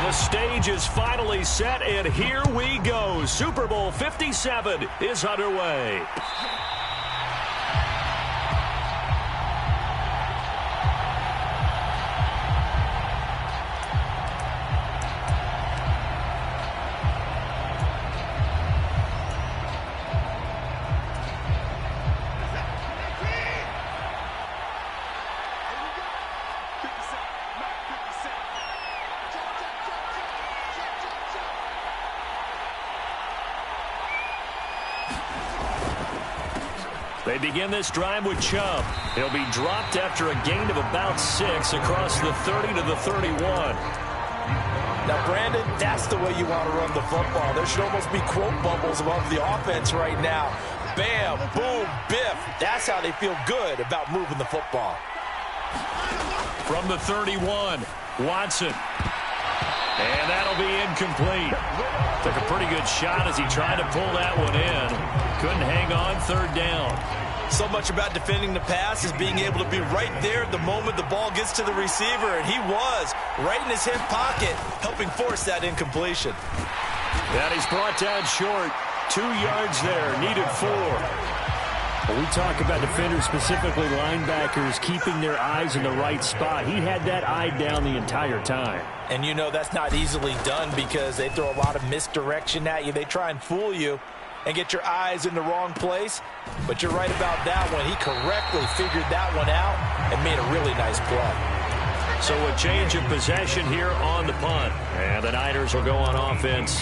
The stage is finally set, and here we go. Super Bowl 57 is underway. They begin this drive with Chubb. He'll be dropped after a gain of about 6 across the 30 to the 31. Now, Brandon, that's the way you want to run the football. There should almost be quote bubbles above the offense right now. Bam, boom, biff. That's how they feel good about moving the football. From the 31, Watson. And that'll be incomplete. Took a pretty good shot as he tried to pull that one in. Couldn't hang on, third down. So much about defending the pass is being able to be right there at the moment the ball gets to the receiver, and he was right in his hip pocket, helping force that incompletion. And he's brought down short. 2 yards there, needed 4. When we talk about defenders, specifically linebackers, keeping their eyes in the right spot, he had that eye down the entire time. And you know that's not easily done because they throw a lot of misdirection at you. They try and fool you and get your eyes in the wrong place. But you're right about that one. He correctly figured that one out and made a really nice play. So a change of possession here on the punt. And the Niners will go on offense.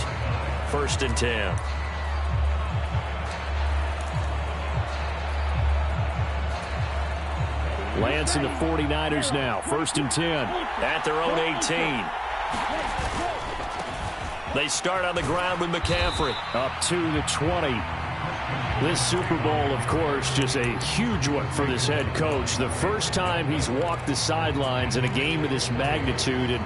1st and 10. Lance and the 49ers now. 1st and 10. At their own 18. They start on the ground with McCaffrey. Up to the 20. This Super Bowl, of course, just a huge one for this head coach. The first time he's walked the sidelines in a game of this magnitude. And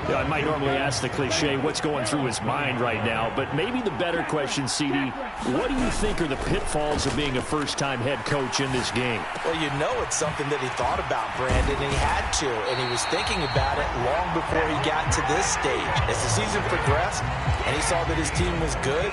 you know, I might normally ask the cliche, what's going through his mind right now? But maybe the better question, CD, what do you think are the pitfalls of being a first-time head coach in this game? Well, you know it's something that he thought about, Brandon, and he had to. And he was thinking about it long before he got to this stage. As the season progressed and he saw that his team was good,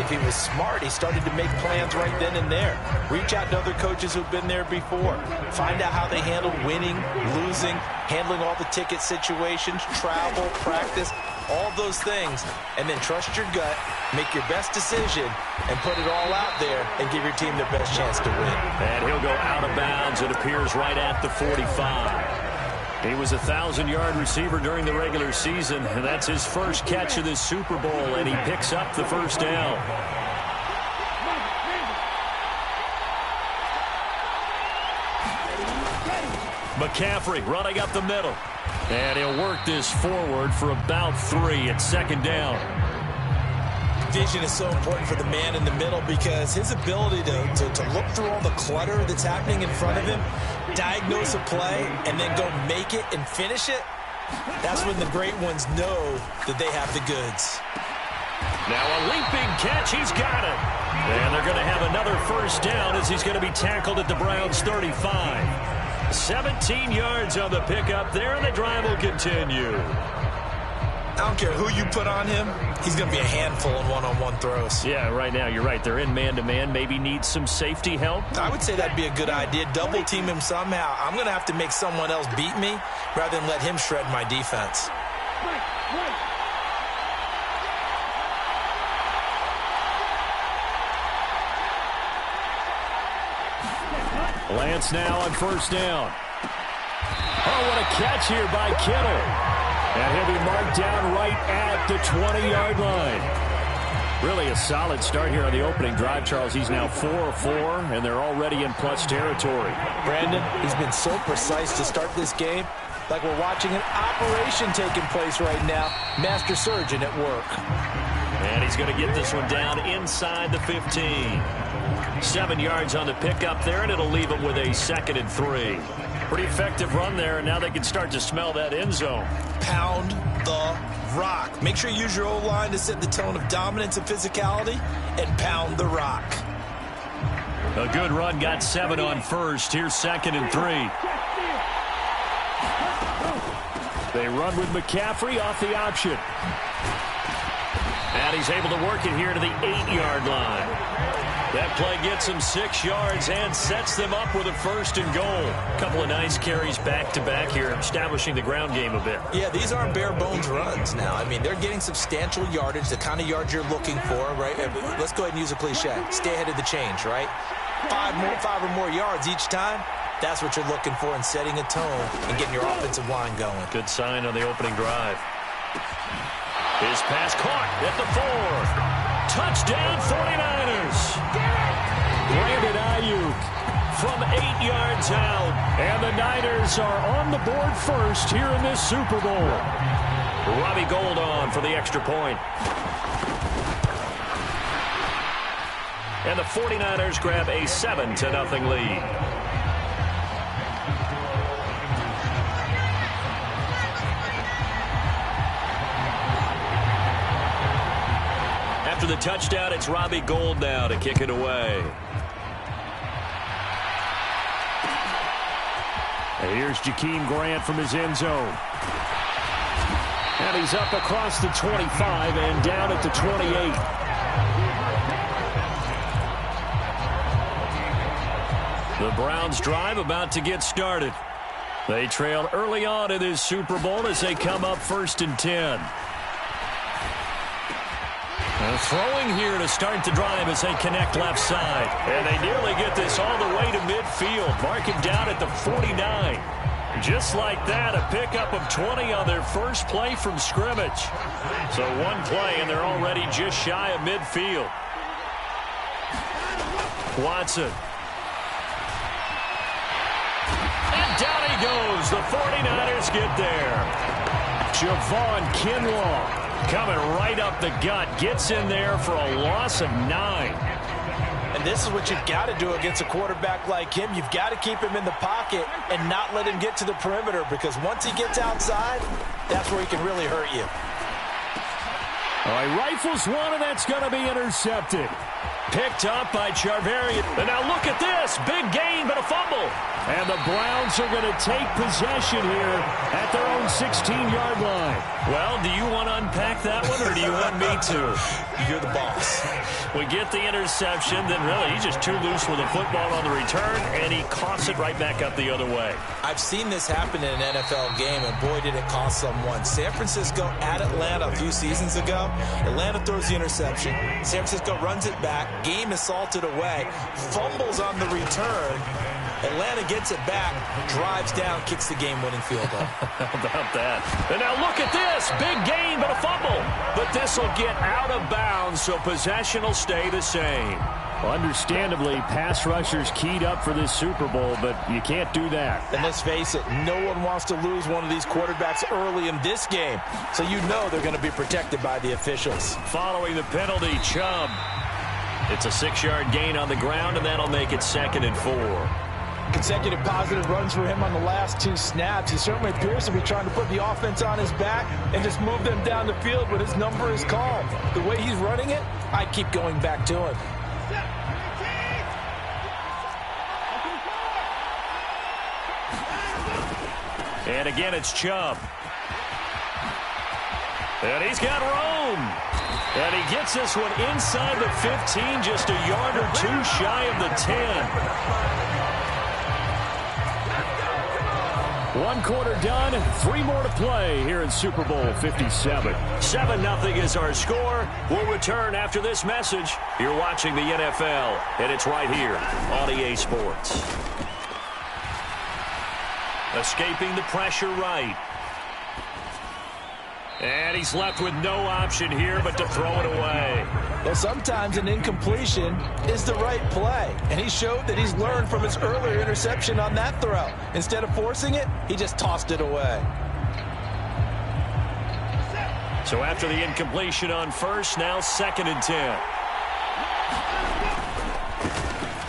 if he was smart, he started to make plans right then and there. Reach out to other coaches who've been there before. Find out how they handled winning, losing, handling all the ticket situations, travel, practice, all those things. And then trust your gut, make your best decision, and put it all out there and give your team the best chance to win. And he'll go out of bounds. It appears right at the 45. He was a 1,000-yard receiver during the regular season, and that's his first catch of this Super Bowl, and he picks up the first down. McCaffrey running up the middle. And he'll work this forward for about 3 at 2nd down. Vision is so important for the man in the middle because his ability to look through all the clutter that's happening in front of him, diagnose a play, and then go make it and finish it, that's when the great ones know that they have the goods. Now a leaping catch, he's got it. And they're going to have another first down as he's going to be tackled at the Browns' 35. 17 yards on the pickup there, and the drive will continue. I don't care who you put on him, he's going to be a handful in one-on-one throws. Yeah, right now you're right. They're in man-to-man. Maybe need some safety help. I would say that'd be a good idea. Double team him somehow. I'm going to have to make someone else beat me rather than let him shred my defense. Lance now on 1st down. Oh, what a catch here by Kittle. And he'll be marked down right at the 20-yard line. Really a solid start here on the opening drive, Charles. He's now 4 of 4, and they're already in plus territory. Brandon, he's been so precise to start this game, like we're watching an operation taking place right now. Master surgeon at work. And he's going to get this one down inside the 15. 7 yards on the pickup there, and it'll leave him with a 2nd and 3. Pretty effective run there, and now they can start to smell that end zone. Pound the rock. Make sure you use your O-line to set the tone of dominance and physicality, and pound the rock. A good run, got 7 on first. Here's 2nd and 3. They run with McCaffrey off the option. And he's able to work it here to the 8-yard line. That play gets him 6 yards and sets them up with a 1st and goal. A couple of nice carries back-to-back here, establishing the ground game a bit. Yeah, these aren't bare-bones runs now. I mean, they're getting substantial yardage, the kind of yards you're looking for, right? Let's go ahead and use a cliche. Stay ahead of the change, right? 5 or more yards each time. That's what you're looking for in setting a tone and getting your offensive line going. Good sign on the opening drive. His pass caught at the 4. Touchdown 49ers. Brandon Ayuk from 8 yards out. And the Niners are on the board first here in this Super Bowl. Robbie Gould on for the extra point. And the 49ers grab a 7-0 lead. After the touchdown, it's Robbie Gould now to kick it away. And here's Jakeem Grant from his end zone. And he's up across the 25 and down at the 28. The Browns drive about to get started. They trail early on in this Super Bowl as they come up 1st and 10. Throwing here to start the drive as they connect left side. And they nearly get this all the way to midfield. Mark him down at the 49. Just like that, a pickup of 20 on their first play from scrimmage. So one play, and they're already just shy of midfield. Watson. And down he goes. The 49ers get there. Javon Kinlaw coming right up the gut. Gets in there for a loss of 9. And this is what you've got to do against a quarterback like him. You've got to keep him in the pocket and not let him get to the perimeter, because once he gets outside, that's where he can really hurt you. All right, rifles one, and that's going to be intercepted. Picked up by Charvarian. And now look at this. Big gain, but a fumble. And the Browns are going to take possession here at their own 16-yard line. Well, do you want to unpack that one, or do you want me to? You're the boss. We get the interception, then really he's just too loose with the football on the return, and he coughs it right back up the other way. I've seen this happen in an NFL game, and boy, did it cost someone. San Francisco at Atlanta a few seasons ago. Atlanta throws the interception. San Francisco runs it back. Game is salted away. Fumbles on the return. Atlanta gets it back, drives down, kicks the game-winning field goal. How about that? And now look at this. Big gain, but a fumble. But this will get out of bounds, so possession will stay the same. Understandably, pass rushers keyed up for this Super Bowl, but you can't do that. And let's face it, no one wants to lose one of these quarterbacks early in this game. So you know they're going to be protected by the officials. Following the penalty, Chubb. It's a 6-yard gain on the ground, and that'll make it 2nd and 4. Consecutive positive runs for him on the last 2 snaps. He certainly appears to be trying to put the offense on his back and just move them down the field when his number is called. The way he's running it, I keep going back to him. And again, it's Chubb. And he's got room. And he gets this one inside the 15, just a yard or 2 shy of the 10. 1 quarter done, 3 more to play here in Super Bowl 57. 7-0 is our score. We'll return after this message. You're watching the NFL, and it's right here on EA Sports. Escaping the pressure right. And he's left with no option here but to throw it away. Well, sometimes an incompletion is the right play. And he showed that he's learned from his earlier interception on that throw. Instead of forcing it, he just tossed it away. So after the incompletion on first, now 2nd and 10.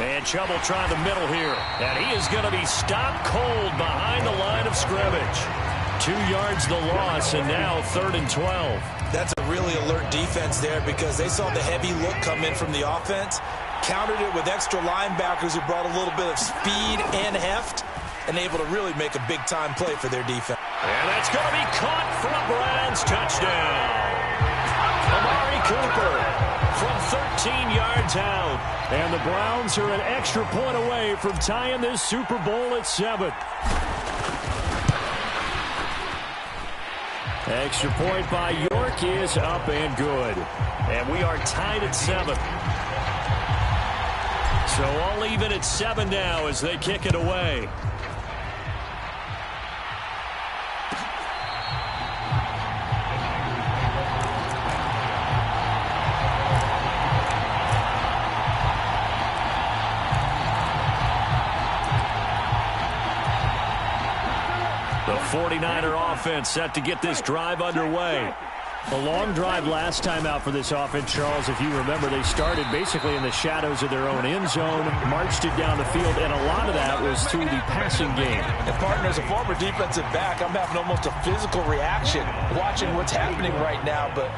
And Chubb will try the middle here. And he is going to be stopped cold behind the line of scrimmage. 2 yards the loss, and now 3rd and 12. That's a really alert defense there, because they saw the heavy look come in from the offense, countered it with extra linebackers who brought a little bit of speed and heft, and able to really make a big-time play for their defense. And that's going to be caught for a Browns touchdown. Amari Cooper from 13 yards out. And the Browns are an extra point away from tying this Super Bowl at 7. Extra point by York is up and good. And we are tied at 7. So all even at 7 now as they kick it away. The 49er offense set to get this drive underway. A long drive last time out for this offense, Charles. If you remember, they started basically in the shadows of their own end zone, marched it down the field, and a lot of that was through the passing game. And partner, as a former defensive back, I'm having almost a physical reaction watching what's happening right now. But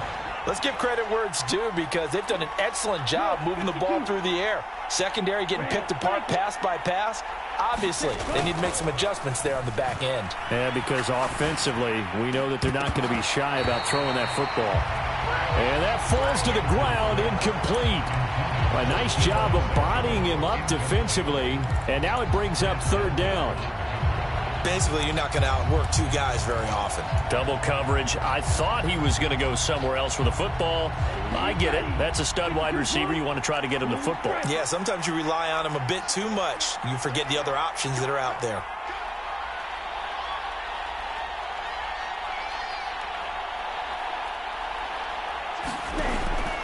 let's give credit where it's due because they've done an excellent job moving the ball through the air. Secondary getting picked apart pass by pass. Obviously, they need to make some adjustments there on the back end. Yeah, because offensively, we know that they're not going to be shy about throwing that football. And that falls to the ground, incomplete. A nice job of bodying him up defensively, and now it brings up 3rd down. Basically, you're not going to outwork 2 guys very often. Double coverage. I thought he was going to go somewhere else for the football. I get it. That's a stud wide receiver. You want to try to get him the football. Yeah, sometimes you rely on him a bit too much. You forget the other options that are out there.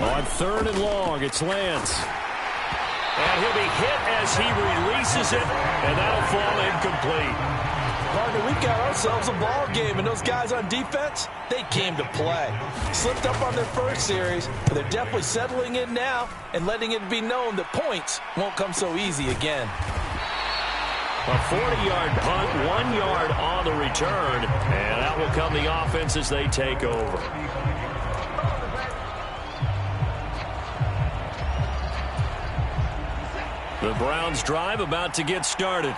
On 3rd and long, it's Lance. And he'll be hit as he releases it, and that'll fall incomplete. Partner, we've got ourselves a ball game, and those guys on defense, they came to play. Slipped up on their first series, but they're definitely settling in now and letting it be known that points won't come so easy again. A 40-yard punt, 1 yard on the return, and out will come the offense as they take over. The Browns drive about to get started.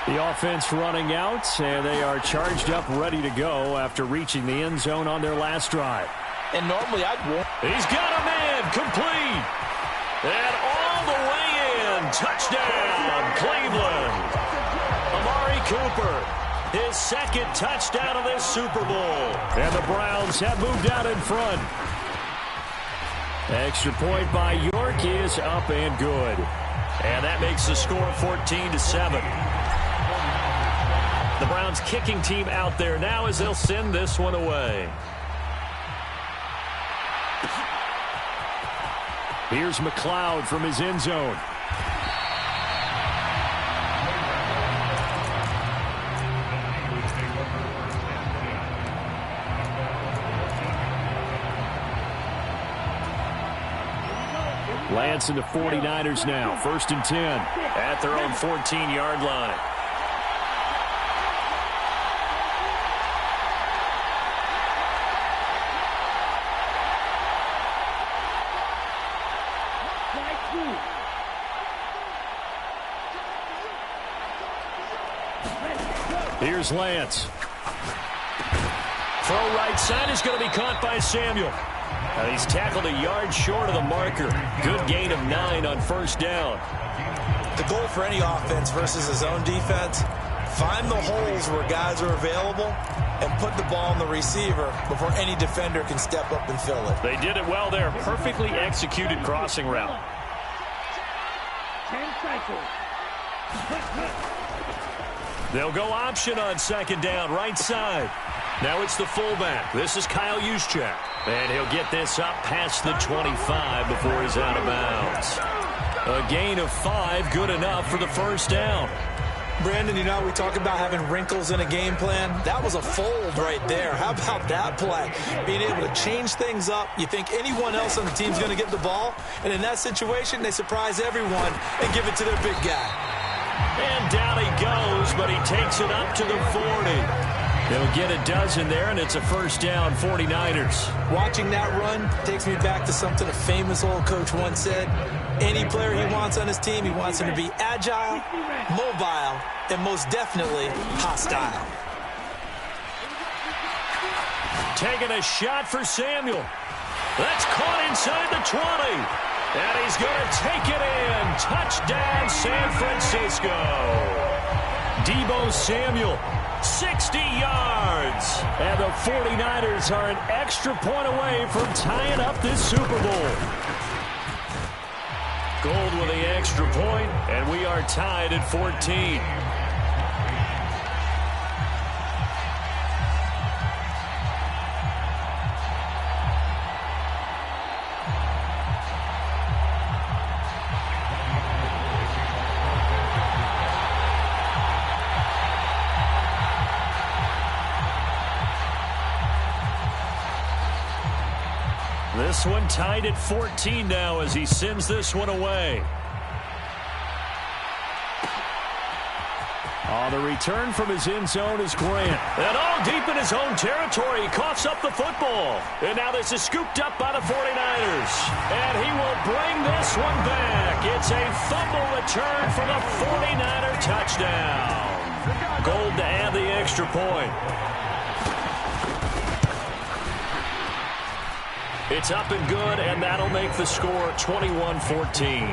The offense running out, and they are charged up, ready to go after reaching the end zone on their last drive. And normally I'd want... He's got a man, complete. And all the way in, touchdown, Cleveland. Amari Cooper, his 2nd touchdown of this Super Bowl. And the Browns have moved out in front. Extra point by York is up and good. And that makes the score 14-7. The Browns kicking team out there now as they'll send this one away. Here's McLeod from his end zone. Lance and the 49ers now, 1st and 10. At their own 14-yard line. Here's Lance. Throw right side is going to be caught by Samuel. He's tackled a yard short of the marker. Good gain of 9 on 1st down. The goal for any offense versus his own defense, find the holes where guys are available and put the ball on the receiver before any defender can step up and fill it. They did it well there. Perfectly executed crossing route. 10 cycles. They'll go option on 2nd down, right side. Now it's the fullback. This is Kyle Juszczyk. And he'll get this up past the 25 before he's out of bounds. A gain of 5, good enough for the 1st down. Brandon, you know, we talk about having wrinkles in a game plan. That was a fold right there. How about that play? Being able to change things up. You think anyone else on the team's going to get the ball, and in that situation, they surprise everyone and give it to their big guy. And down he goes, but he takes it up to the 40. They'll get a dozen there, and it's a 1st down, 49ers. Watching that run takes me back to something a famous old coach once said. Any player he wants on his team, he wants him to be agile, mobile, and most definitely hostile. Taking a shot for Samuel. That's caught inside the 20. And he's going to take it in. Touchdown, San Francisco. Deebo Samuel, 60 yards. And the 49ers are an extra point away from tying up this Super Bowl. Gold with the extra point, and we are tied at 14. This one tied at 14 now as he sends this one away. On the return from his end zone is Grant. And all deep in his own territory. He coughs up the football. And now this is scooped up by the 49ers. And he will bring this one back. It's a fumble return for the 49er touchdown. Gold to add the extra point. It's up and good, and that'll make the score 21-14.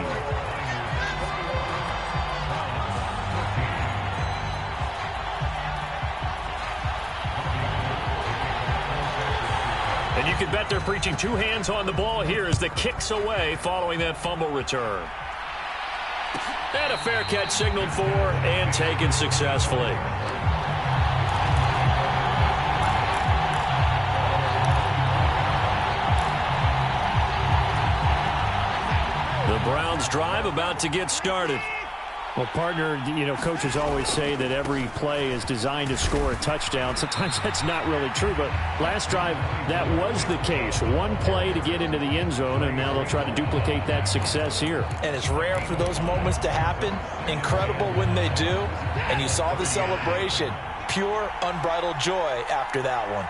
And you can bet they're preaching two hands on the ball here as the kick's away following that fumble return. And a fair catch signaled for and taken successfully. The Browns drive about to get started. Well, partner, you know, coaches always say that every play is designed to score a touchdown. Sometimes that's not really true, but last drive, that was the case. One play to get into the end zone, and now they'll try to duplicate that success here. And it's rare for those moments to happen. Incredible when they do. And you saw the celebration. Pure, unbridled joy after that one.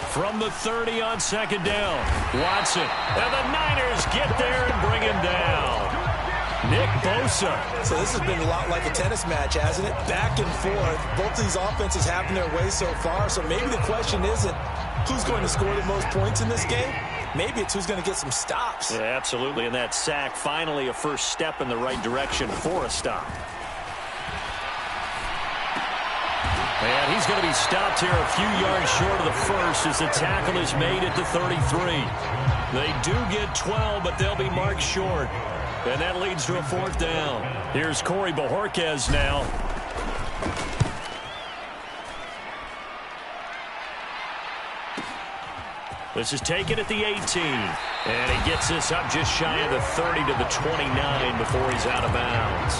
From the 30 on second down, Watson. And the Niners get there and bring him down. Nick Bosa. So this has been a lot like a tennis match, hasn't it? Back and forth. Both these offenses having their way so far. So maybe the question isn't who's going to score the most points in this game. Maybe it's who's going to get some stops. Yeah, absolutely. And that sack, finally a first step in the right direction for a stop. And he's going to be stopped here a few yards short of the first as the tackle is made at the 33. They do get 12, but they'll be marked short. And that leads to a fourth down. Here's Corey Bojorquez now. This is taken at the 18. And he gets this up just shy of the 30 to the 29 before he's out of bounds.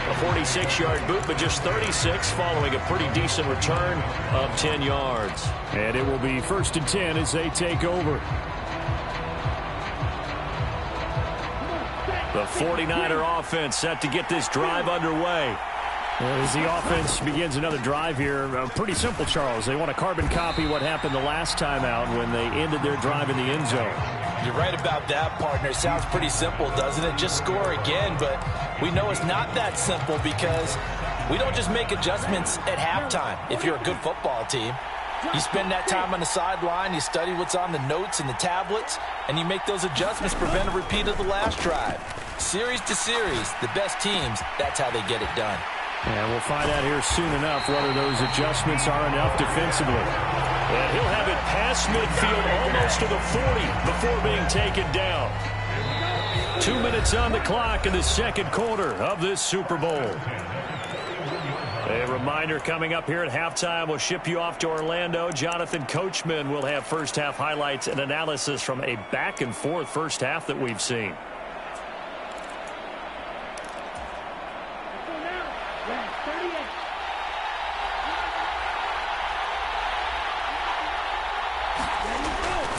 A 46-yard boot, but just 36 following a pretty decent return of 10 yards. And it will be 1st and 10 as they take over. The 49er offense set to get this drive underway. As the offense begins another drive here, pretty simple, Charles. They want to carbon copy what happened the last time out when they ended their drive in the end zone. You're right about that, partner. Sounds pretty simple, doesn't it? Just score again, but we know it's not that simple because we don't just make adjustments at halftime if you're a good football team. You spend that time on the sideline, you study what's on the notes and the tablets, and you make those adjustments, prevent a repeat of the last drive. Series to series, the best teams, that's how they get it done. And we'll find out here soon enough whether those adjustments are enough defensively. And he'll have it past midfield almost to the 40 before being taken down. 2 minutes on the clock in the second quarter of this Super Bowl. A reminder coming up here at halftime, we'll ship you off to Orlando. Jonathan Coachman will have first half highlights and analysis from a back and forth first half that we've seen.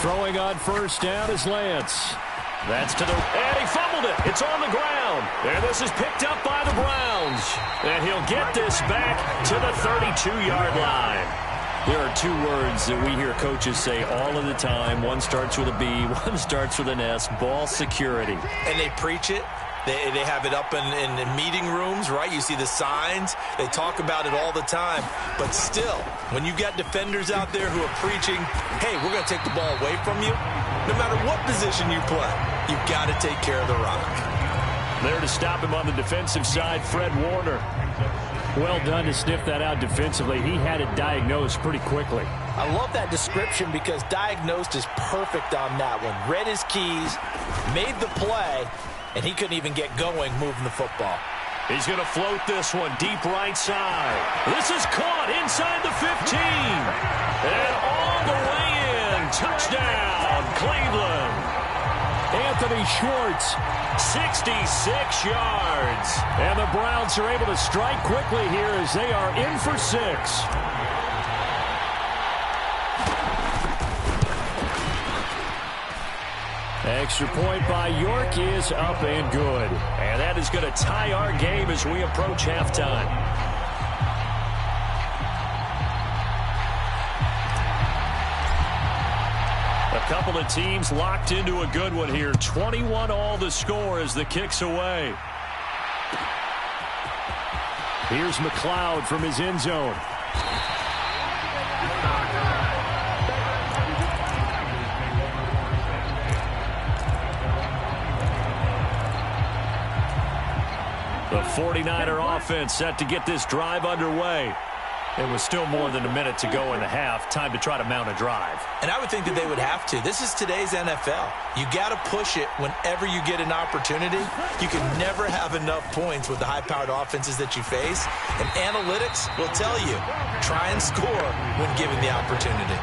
Throwing on first down is Lance. That's to the... And he fumbled it. It's on the ground. And this is picked up by the Browns. And he'll get this back to the 32-yard line. There are two words that we hear coaches say all of the time. One starts with a B, one starts with an S. Ball security. And they preach it. They have it up in meeting rooms, right? You see the signs. They talk about it all the time. But still, when you've got defenders out there who are preaching, hey, we're going to take the ball away from you, no matter what position you play, you've got to take care of the rock. There to stop him on the defensive side, Fred Warner. Well done to sniff that out defensively. He had it diagnosed pretty quickly. I love that description because diagnosed is perfect on that one. Read his keys, made the play, and he couldn't even get going moving the football. He's going to float this one deep right side. This is caught inside the 15. And all the way in. Touchdown, Cleveland. Anthony Schwartz, 66 yards. And the Browns are able to strike quickly here as they are in for 6. Extra point by York is up and good. And that is going to tie our game as we approach halftime. A couple of teams locked into a good one here. 21 all the score as the kick's away. Here's McLeod from his end zone. The 49er offense set to get this drive underway. It was still more than a minute to go in the half. Time to try to mount a drive. And I would think that they would have to. This is today's NFL. You got to push it whenever you get an opportunity. You can never have enough points with the high-powered offenses that you face. And analytics will tell you, try and score when given the opportunity.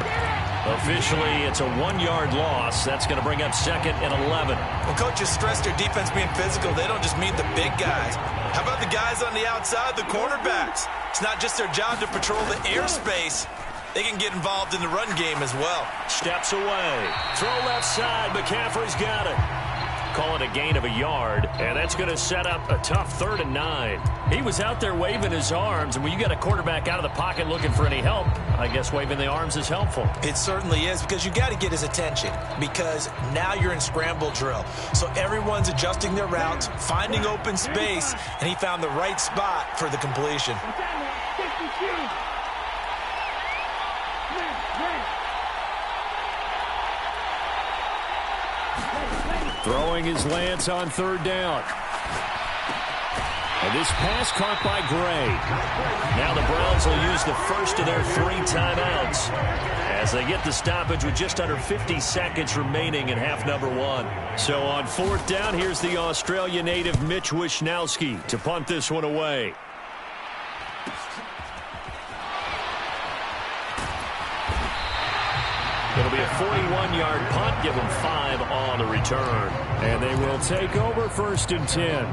Officially, it's a 1-yard loss. That's going to bring up 2nd and 11. When coaches stress their defense being physical, they don't just mean the big guys. How about the guys on the outside, the cornerbacks? It's not just their job to patrol the airspace. They can get involved in the run game as well. Steps away. Throw left side. McCaffrey's got it. Call it a gain of a yard, and that's going to set up a tough 3rd and 9. He was out there waving his arms, and when you got a quarterback out of the pocket looking for any help, I guess waving the arms is helpful. It certainly is, because you got to get his attention, because now you're in scramble drill. So everyone's adjusting their routes, finding open space, and he found the right spot for the completion. Throwing his Lance on 3rd down. And this pass caught by Gray. Now the Browns will use the first of their 3 timeouts as they get the stoppage with just under 50 seconds remaining in half number 1. So on 4th down, here's the Australia native Mitch Wishnowsky to punt this one away. It'll be a 41-yard punt. Give them 5 on the return. And they will take over 1st and 10.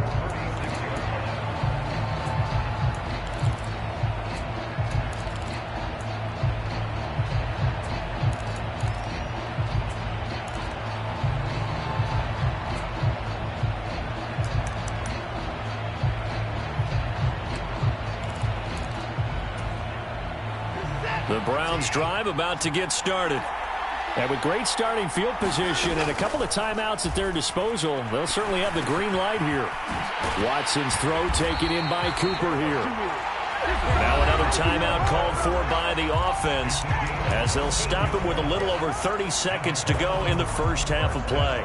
The Browns drive about to get started. And with great starting field position and a couple of timeouts at their disposal, they'll certainly have the green light here. Watson's throw taken in by Cooper here. Now another timeout called for by the offense as they'll stop him with a little over 30 seconds to go in the first half of play.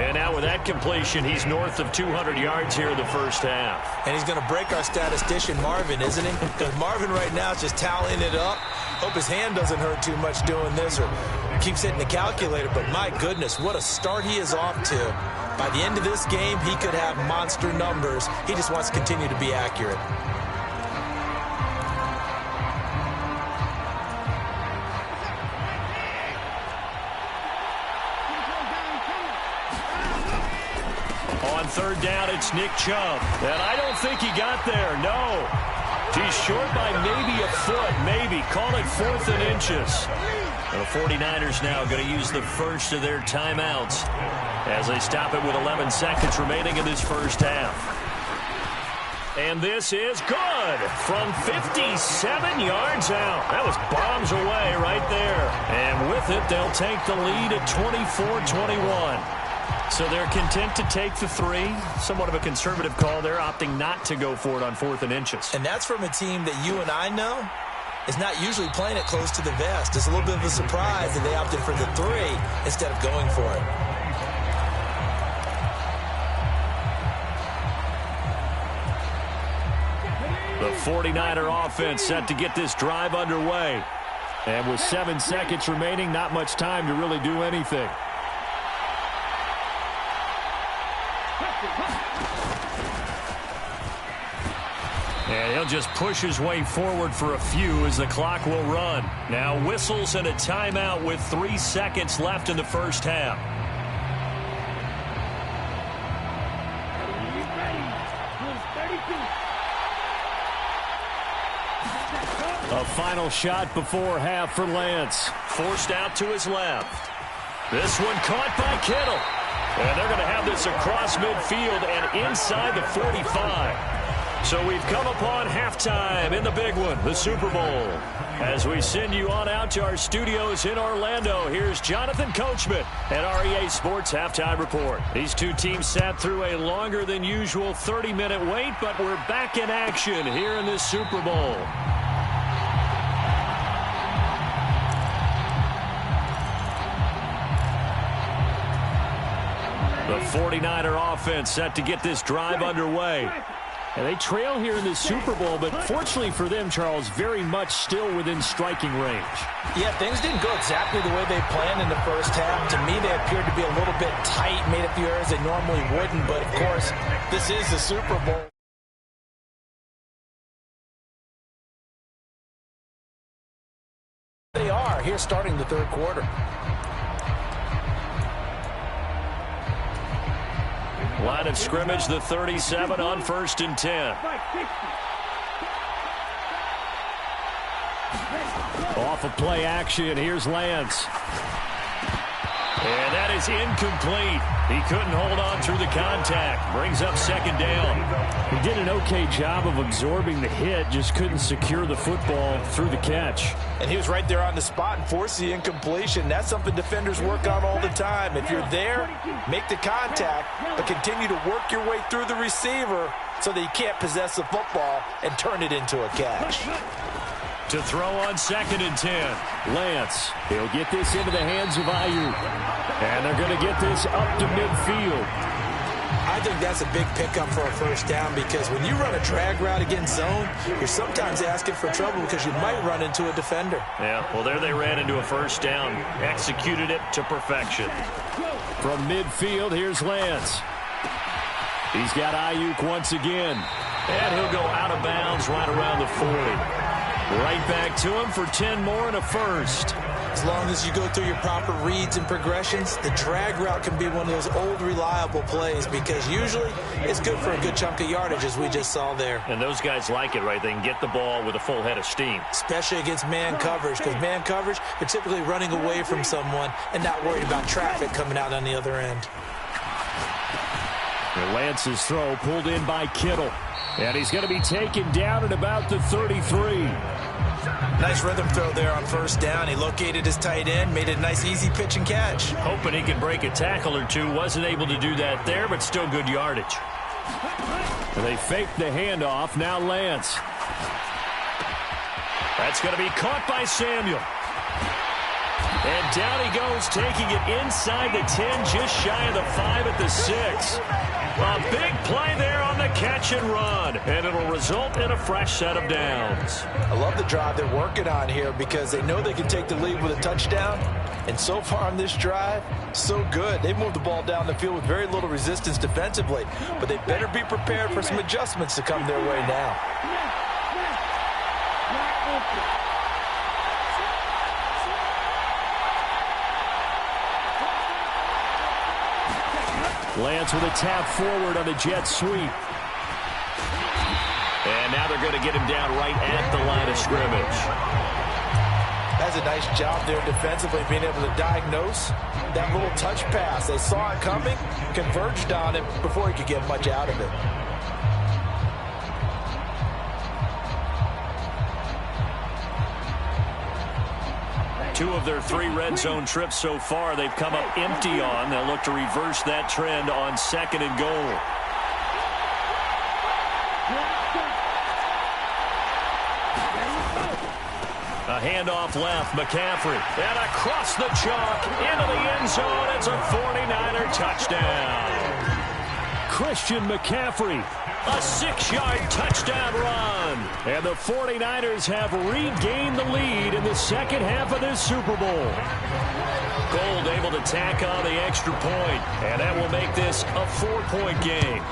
And now with that completion, he's north of 200 yards here in the first half. And he's going to break our statistician, Marvin, isn't he? Because Marvin right now is just tallying it up. Hope his hand doesn't hurt too much doing this or keeps hitting the calculator. But my goodness, what a start he is off to. By the end of this game, he could have monster numbers. He just wants to continue to be accurate. On 3rd down, it's Nick Chubb. And I don't think he got there, no. He's short by maybe a foot, maybe. Call it 4th and inches. And the 49ers now going to use the first of their timeouts as they stop it with 11 seconds remaining in this first half. And this is good from 57 yards out. That was bombs away right there. And with it, they'll take the lead at 24-21. So they're content to take the 3. Somewhat of a conservative call there, opting not to go for it on 4th and inches. And that's from a team that you and I know is not usually playing it close to the vest. It's a little bit of a surprise that they opted for the 3 instead of going for it. The 49er offense set to get this drive underway. And with 7 seconds remaining, not much time to really do anything. And he'll just push his way forward for a few as the clock will run. Now whistles and a timeout with 3 seconds left in the first half. A final shot before half for Lance. Forced out to his left. This one caught by Kittle. And they're going to have this across midfield and inside the 45. So we've come upon halftime in the big one, the Super Bowl. As we send you on out to our studios in Orlando, here's Jonathan Coachman at REA Sports Halftime Report. These two teams sat through a longer than usual 30-minute wait, but we're back in action here in this Super Bowl. The 49er offense set to get this drive underway. And they trail here in the Super Bowl, but fortunately for them, Charles, very much still within striking range. Yeah, things didn't go exactly the way they planned in the first half. To me, they appeared to be a little bit tight, made a few errors they normally wouldn't, but of course, this is the Super Bowl. They are here starting the third quarter. Line of scrimmage, the 37 on 1st and 10. Off of play action, here's Lance. And that is incomplete. He couldn't hold on through the contact. Brings up 2nd down. He did an okay job of absorbing the hit, just couldn't secure the football through the catch. And he was right there on the spot and forced the incompletion. That's something defenders work on all the time. If you're there, make the contact, but continue to work your way through the receiver so that you can't possess the football and turn it into a catch. To throw on 2nd and 10. Lance, he'll get this into the hands of Ayuk. And they're going to get this up to midfield. I think that's a big pickup for a first down because when you run a drag route against zone, you're sometimes asking for trouble because you might run into a defender. Yeah, well, there they ran into a first down. Executed it to perfection. From midfield, here's Lance. He's got Ayuk once again. And he'll go out of bounds right around the 40. Right back to him for 10 more and a first. As long as you go through your proper reads and progressions, the drag route can be one of those old reliable plays because usually it's good for a good chunk of yardage as we just saw there. And those guys like it, right? They can get the ball with a full head of steam. Especially against man coverage because man coverage, you're typically running away from someone and not worried about traffic coming out on the other end. And Lance's throw pulled in by Kittle. And he's going to be taken down at about the 33. Nice rhythm throw there on first down. He located his tight end, made a nice easy pitch and catch. Hoping he could break a tackle or two. Wasn't able to do that there, but still good yardage. And they faked the handoff. Now Lance. That's going to be caught by Samuel. And down he goes, taking it inside the 10, just shy of the 5 at the 6. A big play there on the catch and run, and it'll result in a fresh set of downs. I love the drive they're working on here because they know they can take the lead with a touchdown. And so far on this drive, so good. They've moved the ball down the field with very little resistance defensively, but they better be prepared for some adjustments to come their way now. Lance with a tap forward on the jet sweep. And now they're going to get him down right at the line of scrimmage. That's a nice job there defensively, being able to diagnose that little touch pass. They saw it coming, converged on it before he could get much out of it. 2 of their 3 red zone trips so far, they've come up empty on. They'll look to reverse that trend on 2nd and goal. A handoff left, McCaffrey. And across the chalk, into the end zone. It's a 49er touchdown. Christian McCaffrey, a 6-yard touchdown run. And the 49ers have regained the lead in the second half of this Super Bowl. Gold able to tack on the extra point, and that will make this a 4-point game.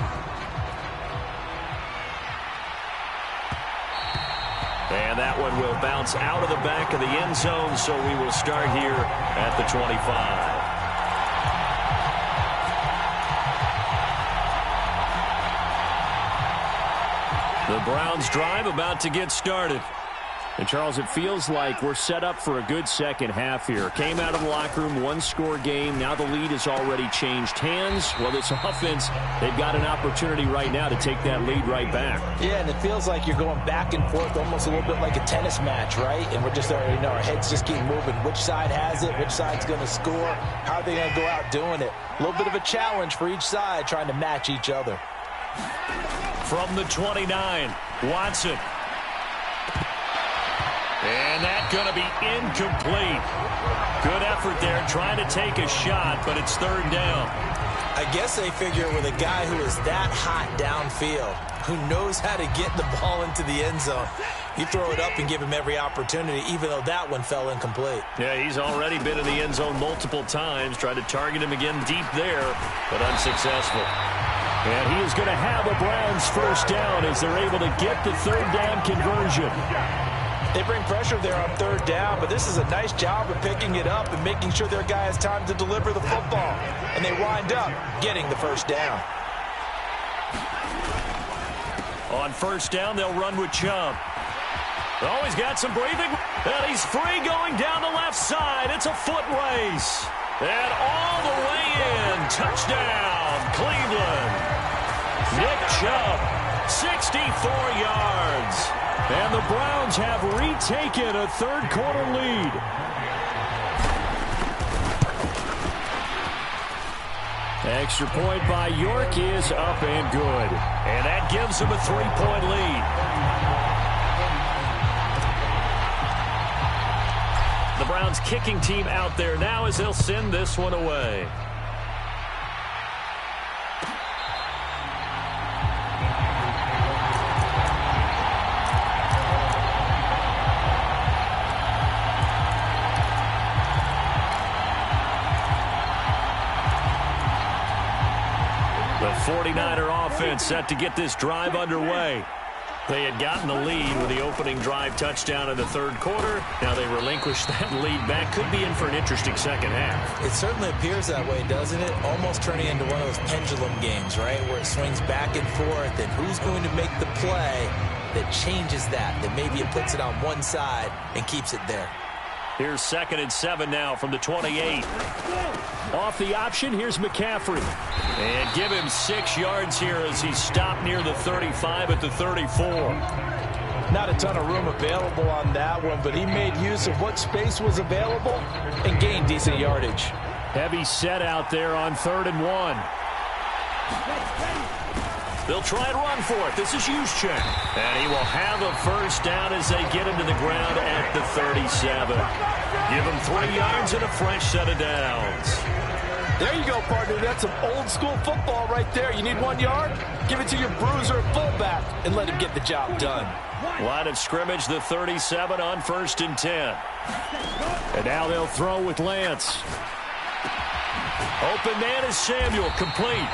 And that one will bounce out of the back of the end zone, so we will start here at the 25. The Browns drive about to get started. And, Charles, it feels like we're set up for a good second half here. Came out of the locker room, 1-score game. Now the lead has already changed hands. Well, this offense, they've got an opportunity right now to take that lead right back. Yeah, and it feels like you're going back and forth almost a little bit like a tennis match, right? And we're just already know our heads just keep moving. Which side has it? Which side's going to score? How are they going to go out doing it? A little bit of a challenge for each side trying to match each other. From the 29, Watson. And that's going to be incomplete. Good effort there trying to take a shot, but it's 3rd down. I guess they figure with a guy who is that hot downfield, who knows how to get the ball into the end zone, you throw it up and give him every opportunity, even though that one fell incomplete. Yeah, he's already been in the end zone multiple times, tried to target him again deep there, but unsuccessful. And he is going to have a Browns first down as they're able to get the 3rd down conversion. They bring pressure there on 3rd down, but this is a nice job of picking it up and making sure their guy has time to deliver the football. And they wind up getting the first down. On 1st down, they'll run with Chubb. Oh, he's got some breathing. And he's free going down the left side. It's a foot race. And all the way in. Touchdown, Cleveland. Nick Chubb, 64 yards. And the Browns have retaken a 3rd-quarter lead. Extra point by York is up and good. And that gives them a 3-point lead. The Browns kicking team out there now as they'll send this one away. The 49er offense set to get this drive underway. They had gotten the lead with the opening drive touchdown in the 3rd quarter. Now they relinquish that lead back. Could be in for an interesting second half. It certainly appears that way, doesn't it? Almost turning into one of those pendulum games, right? Where it swings back and forth, and who's going to make the play that changes that maybe it puts it on one side and keeps it there. Here's 2nd and 7 now from the 28. Off the option, here's McCaffrey. And give him 6 yards here as he stopped near the 35 at the 34. Not a ton of room available on that one, but he made use of what space was available and gained decent yardage. Heavy set out there on 3rd and 1. They'll try and run for it. This is Juszczyk. And he will have a first down as they get him to the ground at the 37. Give him 3 yards and a fresh set of downs. There you go, partner. That's some old-school football right there. You need 1 yard? Give it to your bruiser and fullback and let him get the job done. Line of scrimmage, the 37 on 1st and 10. And now they'll throw with Lance. Open man is Samuel, complete.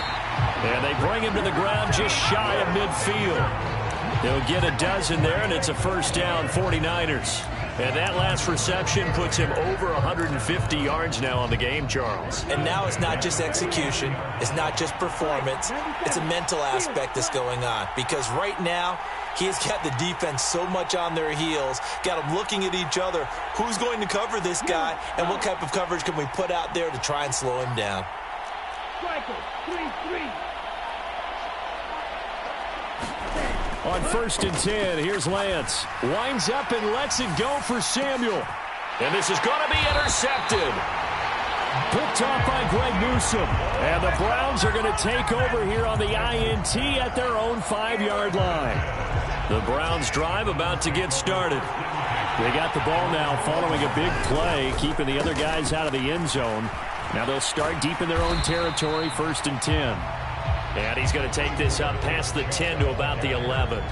And they bring him to the ground just shy of midfield. They'll get a dozen there, and it's a first down, 49ers. And that last reception puts him over 150 yards now on the game, Charles. And now it's not just execution. It's not just performance. It's a mental aspect that's going on. Because right now, he has got the defense so much on their heels, got them looking at each other. Who's going to cover this guy, and what type of coverage can we put out there to try and slow him down? On 1st and 10, here's Lance. Winds up and lets it go for Samuel. And this is going to be intercepted. Picked off by Greg Newsome. And the Browns are going to take over here on the INT at their own 5-yard line. The Browns drive about to get started. They got the ball now following a big play, keeping the other guys out of the end zone. Now they'll start deep in their own territory, 1st and 10. And he's going to take this up past the 10 to about the 11.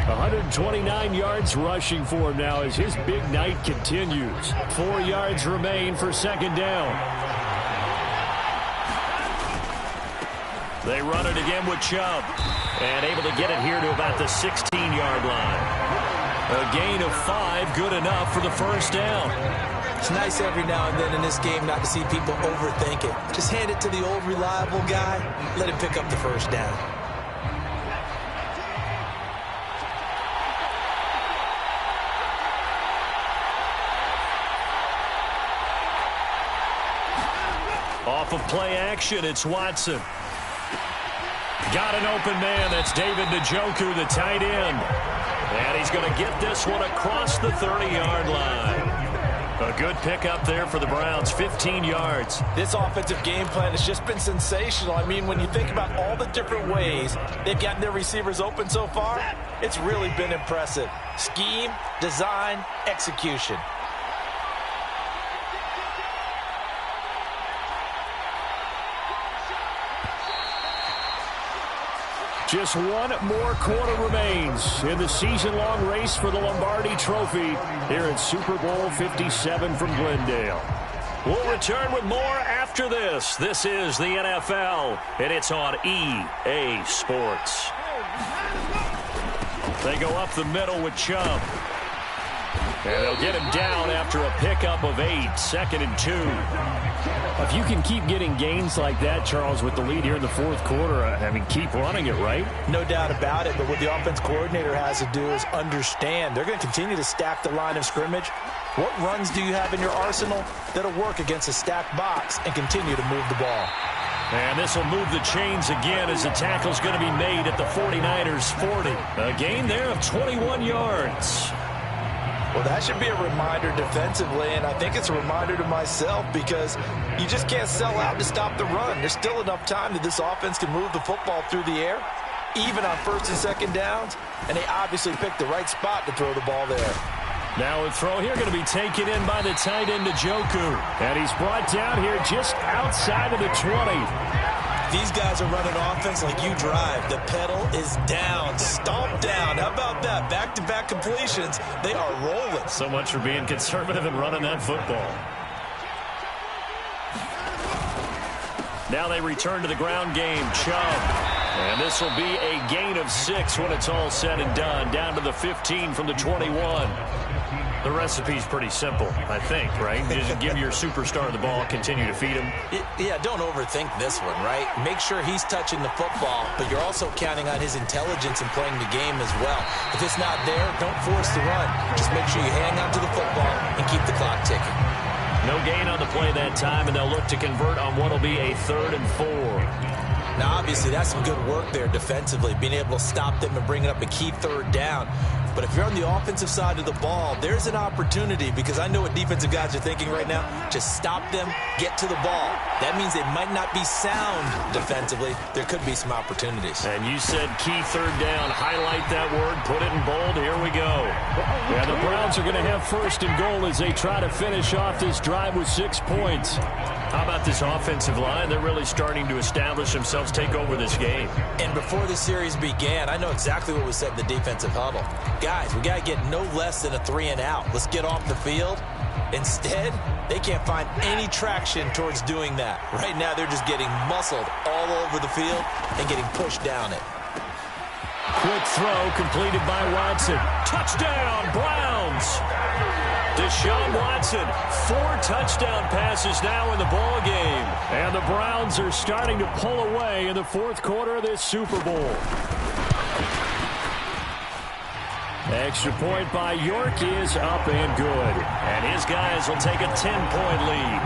129 yards rushing for him now as his big night continues. 4 yards remain for 2nd down. They run it again with Chubb. And able to get it here to about the 16-yard line. A gain of 5, good enough for the 1st down. It's nice every now and then in this game not to see people overthink it. Just hand it to the old reliable guy. Let him pick up the 1st down. Off of play action, it's Watson. Got an open man. That's David Njoku, the tight end. And he's going to get this one across the 30-yard line. A good pickup there for the Browns, 15 yards. This offensive game plan has just been sensational. I mean, when you think about all the different ways they've gotten their receivers open so far, it's really been impressive. Scheme, design, execution. Just one more quarter remains in the season-long race for the Lombardi Trophy here at Super Bowl 57 from Glendale. We'll return with more after this. This is the NFL, and it's on EA Sports. They go up the middle with Chubb. And they'll get him down after a pickup of 8, 2nd and 2. If you can keep getting gains like that, Charles, with the lead here in the 4th quarter, I mean, keep running it, right? No doubt about it, but what the offense coordinator has to do is understand. They're going to continue to stack the line of scrimmage. What runs do you have in your arsenal that'll work against a stacked box and continue to move the ball? And this will move the chains again as the tackle's going to be made at the 49ers' 40. A gain there of 21 yards. Well, that should be a reminder defensively, and I think it's a reminder to myself because you just can't sell out to stop the run. There's still enough time that this offense can move the football through the air, even on 1st and 2nd downs, and they obviously picked the right spot to throw the ball there. Now a throw here going to be taken in by the tight end Njoku, and he's brought down here just outside of the 20. These guys are running offense like you drive. The pedal is down, stomp down. How about that? Back-to-back completions. They are rolling. So much for being conservative and running that football. Now they return to the ground game. Chubb. And this will be a gain of 6 when it's all said and done. Down to the 15 from the 21. The recipe's pretty simple, I think, right? Just give your superstar the ball, continue to feed him. Yeah, don't overthink this one, right? Make sure he's touching the football, but you're also counting on his intelligence in playing the game as well. If it's not there, don't force the run. Just make sure you hang on to the football and keep the clock ticking. No gain on the play that time, and they'll look to convert on what will be a 3rd and 4. Now, obviously, that's some good work there defensively, being able to stop them and bring it up a key 3rd down. But if you're on the offensive side of the ball, there's an opportunity because I know what defensive guys are thinking right now. Just stop them, get to the ball. That means they might not be sound defensively. There could be some opportunities. And you said key 3rd down. Highlight that word. Put it in bold. Here we go. Yeah, the Browns are going to have 1st and goal as they try to finish off this drive with 6 points. How about this offensive line? They're really starting to establish themselves, take over this game. And before the series began, I know exactly what was said in the defensive huddle. Guys, we got to get no less than a 3-and-out. Let's get off the field. Instead, they can't find any traction towards doing that. Right now, they're just getting muscled all over the field and getting pushed down it. Quick throw completed by Watson. Touchdown, Browns! Deshaun Watson, 4 touchdown passes now in the ball game. And the Browns are starting to pull away in the 4th quarter of this Super Bowl. Extra point by York is up and good. And his guys will take a 10-point lead.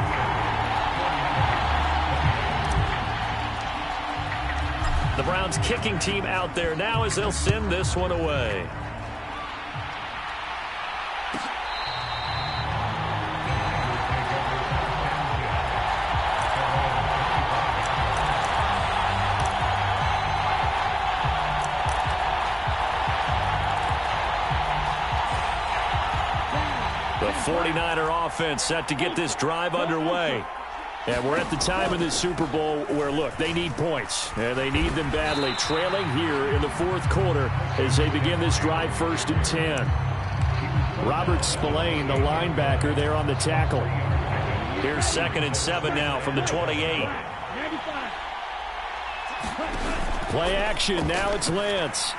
The Browns kicking team out there now as they'll send this one away. The 49er offense set to get this drive underway. And we're at the time in this Super Bowl where, look, they need points. And they need them badly. Trailing here in the fourth quarter as they begin this drive 1st and 10. Robert Spillane, the linebacker, there on the tackle. Here's 2nd and 7 now from the 28. Play action. Now it's Lance.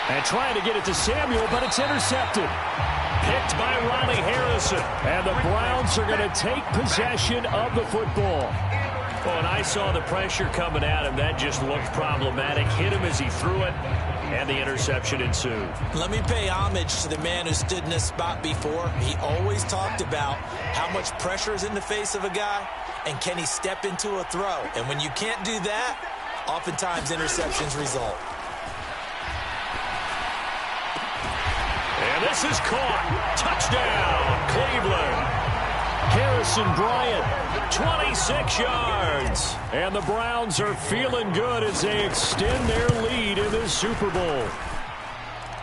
And trying to get it to Samuel, but it's intercepted. Picked by Ronnie Harrison. And the Browns are going to take possession of the football. Well, and I saw the pressure coming at him. That just looked problematic. Hit him as he threw it, and the interception ensued. Let me pay homage to the man who stood in this spot before. He always talked about how much pressure is in the face of a guy, and can he step into a throw. And when you can't do that, oftentimes interceptions result. And this is caught. Touchdown, Cleveland. Harrison Bryant, 26 yards. And the Browns are feeling good as they extend their lead in this Super Bowl.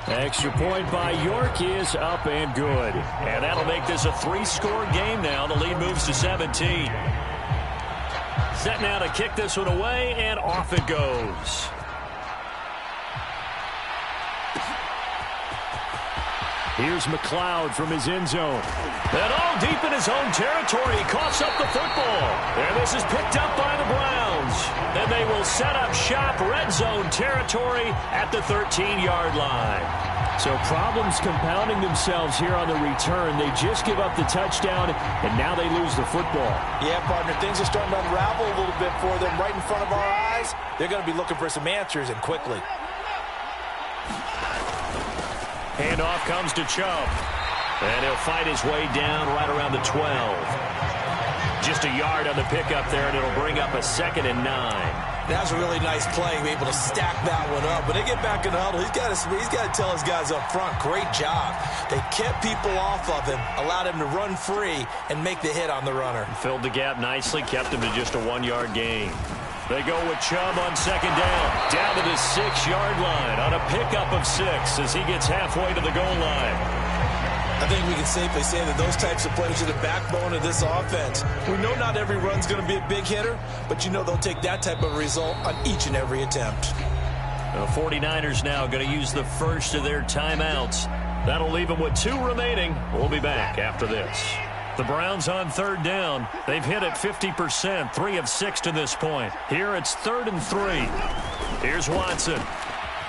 Extra point by York is up and good. And that'll make this a 3-score game now. The lead moves to 17. Set now to kick this one away, and off it goes. Here's McLeod from his end zone. And all deep in his own territory. He coughs up the football. And this is picked up by the Browns. And they will set up shop, red zone territory at the 13-yard line. So problems compounding themselves here on the return. They just give up the touchdown, and now they lose the football. Yeah, partner, things are starting to unravel a little bit for them right in front of our eyes. They're going to be looking for some answers, and quickly. Handoff comes to Chubb. And he'll fight his way down right around the 12. Just a yard on the pickup there, and it'll bring up a 2nd and 9. That was a really nice play, be able to stack that one up. But they get back in the huddle. He's got to tell his guys up front, great job. They kept people off of him, allowed him to run free, and make the hit on the runner. Filled the gap nicely, kept him to just a 1-yard gain. They go with Chubb on 2nd down to the 6-yard line on a pickup of 6 as he gets halfway to the goal line. I think we can safely say that those types of plays are the backbone of this offense. We know not every run's going to be a big hitter, but you know they'll take that type of result on each and every attempt. The 49ers now going to use the first of their timeouts. That'll leave them with 2 remaining. We'll be back after this. The Browns on 3rd down. They've hit it 50%, 3 of 6 to this point. Here it's 3rd and 3. Here's Watson.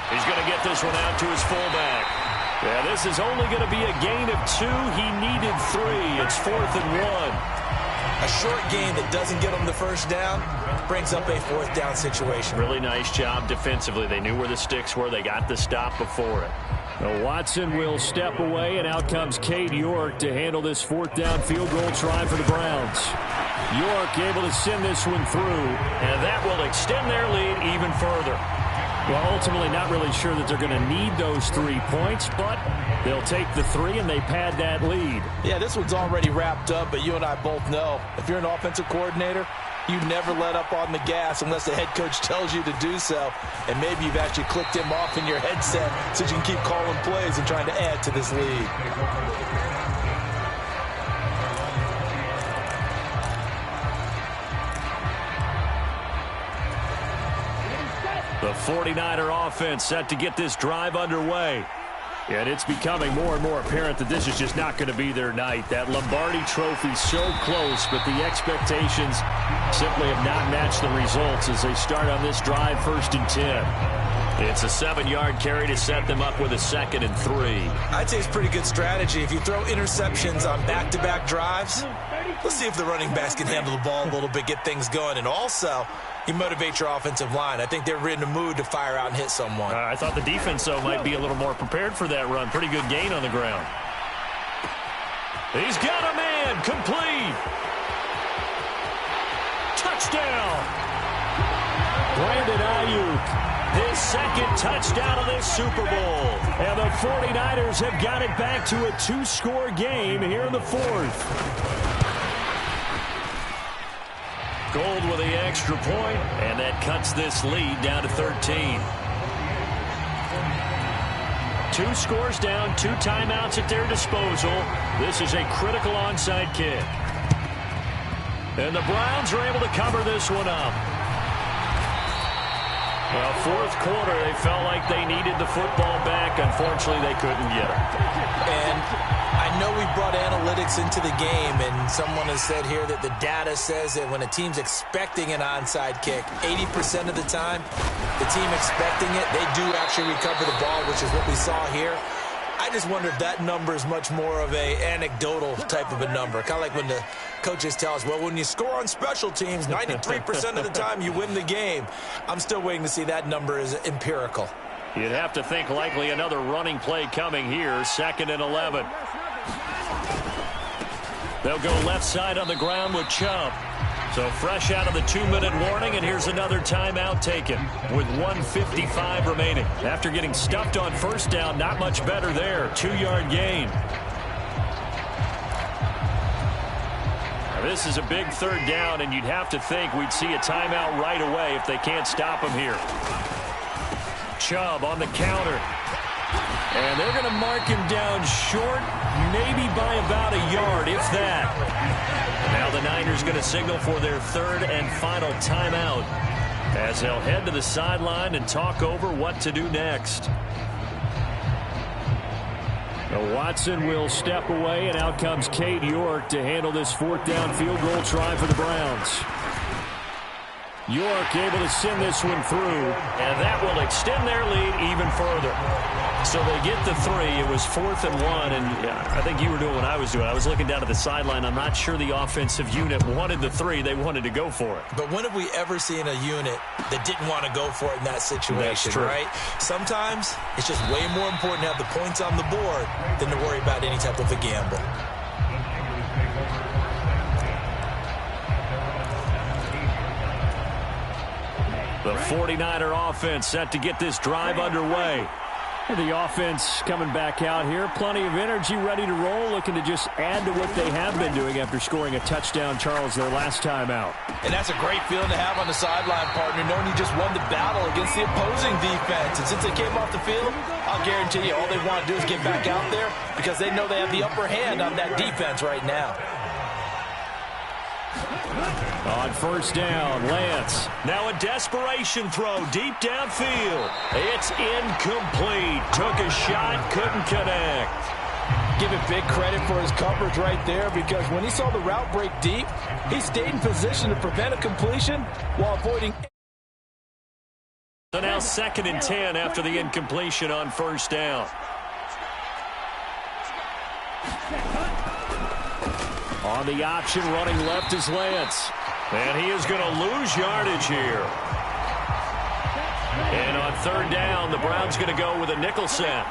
He's going to get this one out to his fullback. Yeah, this is only going to be a gain of 2. He needed 3. It's 4th and 1. A short gain that doesn't get them the first down brings up a 4th down situation. Really nice job defensively. They knew where the sticks were. They got the stop before it. Now Watson will step away, and out comes Cade York to handle this 4th down field goal try for the Browns. York able to send this one through. And that will extend their lead even further. Well, ultimately not really sure that they're going to need those 3 points, but they'll take the 3 and they pad that lead. Yeah, this one's already wrapped up, but you and I both know if you're an offensive coordinator, you never let up on the gas unless the head coach tells you to do so. And maybe you've actually clicked him off in your headset so you can keep calling plays and trying to add to this lead. The 49er offense set to get this drive underway. And it's becoming more and more apparent that this is just not going to be their night. That Lombardi trophy so close, but the expectations simply have not matched the results as they start on this drive 1st and 10. It's a 7-yard carry to set them up with a 2nd and 3. I'd say it's pretty good strategy. If you throw interceptions on back-to-back drives, let's see if the running backs can handle the ball a little bit, get things going. And also, you motivate your offensive line. I think they're in the mood to fire out and hit someone. I thought the defense, though, might be a little more prepared for that run. Pretty good gain on the ground. He's got a man. Complete. Touchdown. Brandon Ayuk. His 2nd touchdown of this Super Bowl. And the 49ers have got it back to a 2-score game here in the 4th. Gold with the extra point, and that cuts this lead down to 13. 2 scores down, 2 timeouts at their disposal. This is a critical onside kick. And the Browns are able to cover this one up. Well, fourth quarter, they felt like they needed the football back. Unfortunately, they couldn't get it. And I know we brought analytics into the game, and someone has said here that the data says that when a team's expecting an onside kick, 80% of the time, the team expecting it, they do actually recover the ball, which is what we saw here. I just wonder if that number is much more of a anecdotal type of a number. Kind of like when the coaches tell us, well, when you score on special teams, 93% of the time you win the game. I'm still waiting to see that number is empirical. You'd have to think likely another running play coming here, 2nd and 11. They'll go left side on the ground with Chubb. So fresh out of the 2-minute warning, and here's another timeout taken with 1:55 remaining. After getting stuffed on first down, not much better there. 2-yard gain. Now, this is a big 3rd down, and you'd have to think we'd see a timeout right away if they can't stop him here. Chubb on the counter. And they're going to mark him down short, maybe by about a yard, if that. Now the Niners going to signal for their 3rd and final timeout as they'll head to the sideline and talk over what to do next. Now Watson will step away, and out comes Cade York to handle this 4th down field goal try for the Browns. York able to send this one through, and that will extend their lead even further. So they get the 3. It was 4th and 1, and I think you were doing what I was doing. I was looking down at the sideline. I'm not sure the offensive unit wanted the 3. They wanted to go for it. But when have we ever seen a unit that didn't want to go for it in that situation, right? Sometimes it's just way more important to have the points on the board than to worry about any type of a gamble. The 49er offense set to get this drive underway. The offense coming back out here. Plenty of energy, ready to roll, looking to just add to what they have been doing after scoring a touchdown, Charles, their last time out. And that's a great feeling to have on the sideline, partner, knowing you just won the battle against the opposing defense. And since they came off the field, I'll guarantee you all they want to do is get back out there because they know they have the upper hand on that defense right now. On first down, Lance. Now a desperation throw deep downfield. It's incomplete. Took a shot, couldn't connect. Give it big credit for his coverage right there because when he saw the route break deep, he stayed in position to prevent a completion while avoiding. So now 2nd and 10 after the incompletion on first down. On the option, running left is Lance. And he is going to lose yardage here. And on 3rd down, the Browns going to go with a nickel set.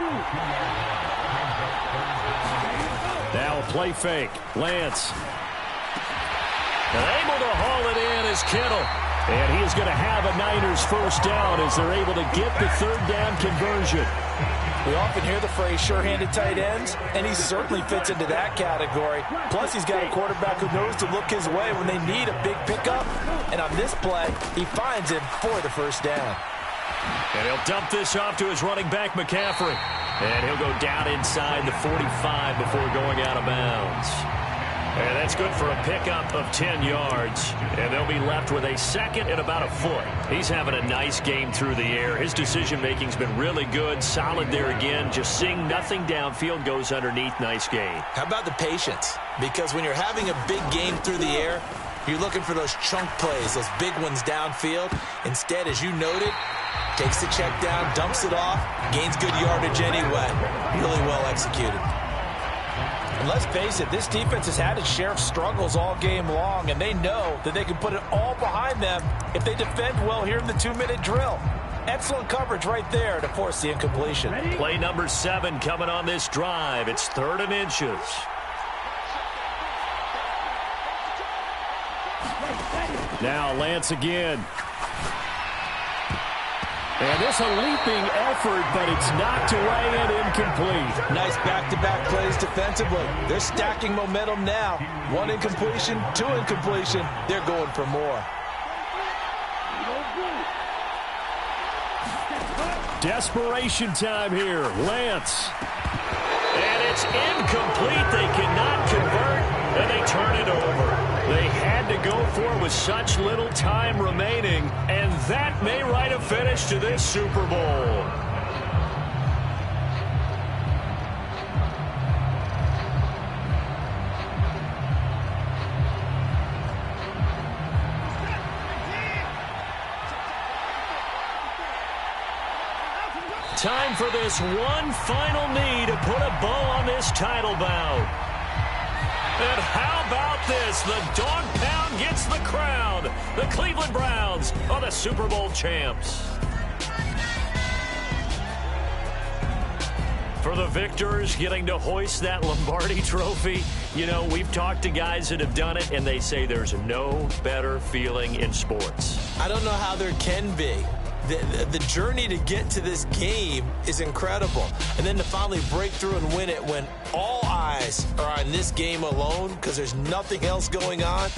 Now a play fake. Lance. Able to haul it in is Kittle. And he is going to have a Niners first down as they're able to get the 3rd down conversion. We often hear the phrase sure-handed tight ends, and he certainly fits into that category. Plus, he's got a quarterback who knows to look his way when they need a big pickup. And on this play, he finds him for the first down. And he'll dump this off to his running back, McCaffrey. And he'll go down inside the 45 before going out of bounds. And that's good for a pickup of 10 yards. And they'll be left with a 2nd and about a foot. He's having a nice game through the air. His decision-making's been really good. Solid there again. Just seeing nothing downfield goes underneath. Nice game. How about the patience? Because when you're having a big game through the air, you're looking for those chunk plays, those big ones downfield. Instead, as you noted, takes the check down, dumps it off, gains good yardage anyway. Really well executed. And let's face it, this defense has had its share of struggles all game long, and they know that they can put it all behind them if they defend well here in the 2-minute drill. Excellent coverage right there to force the incompletion. Play number 7 coming on this drive. It's 3rd and inches. Now Lance again. And this a leaping effort, but it's knocked away and incomplete. Nice back-to-back plays defensively. They're stacking momentum now. 1 incompletion, 2 incompletion. They're going for more. Desperation time here. Lance. And it's incomplete. They cannot convert, and they turn it over. They had to go for it with such little time remaining, and that may write a finish to this Super Bowl. Time for this one final knee to put a bow on this title bout. And how about this? The dog pound gets the crown. The Cleveland Browns are the Super Bowl champs. For the victors, getting to hoist that Lombardi trophy, you know, we've talked to guys that have done it, and they say there's no better feeling in sports. I don't know how there can be. The journey to get to this game is incredible. And then to finally break through and win it when all eyes are on this game alone because there's nothing else going on,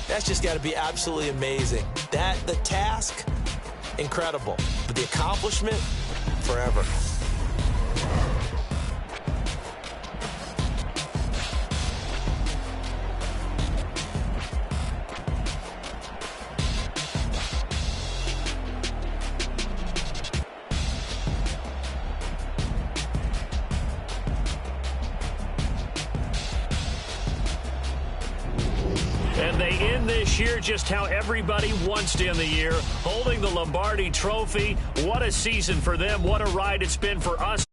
that's just got to be absolutely amazing. The task, incredible. But the accomplishment, forever. And they end this year just how everybody wants to end the year, holding the Lombardi trophy. What a season for them. What a ride it's been for us.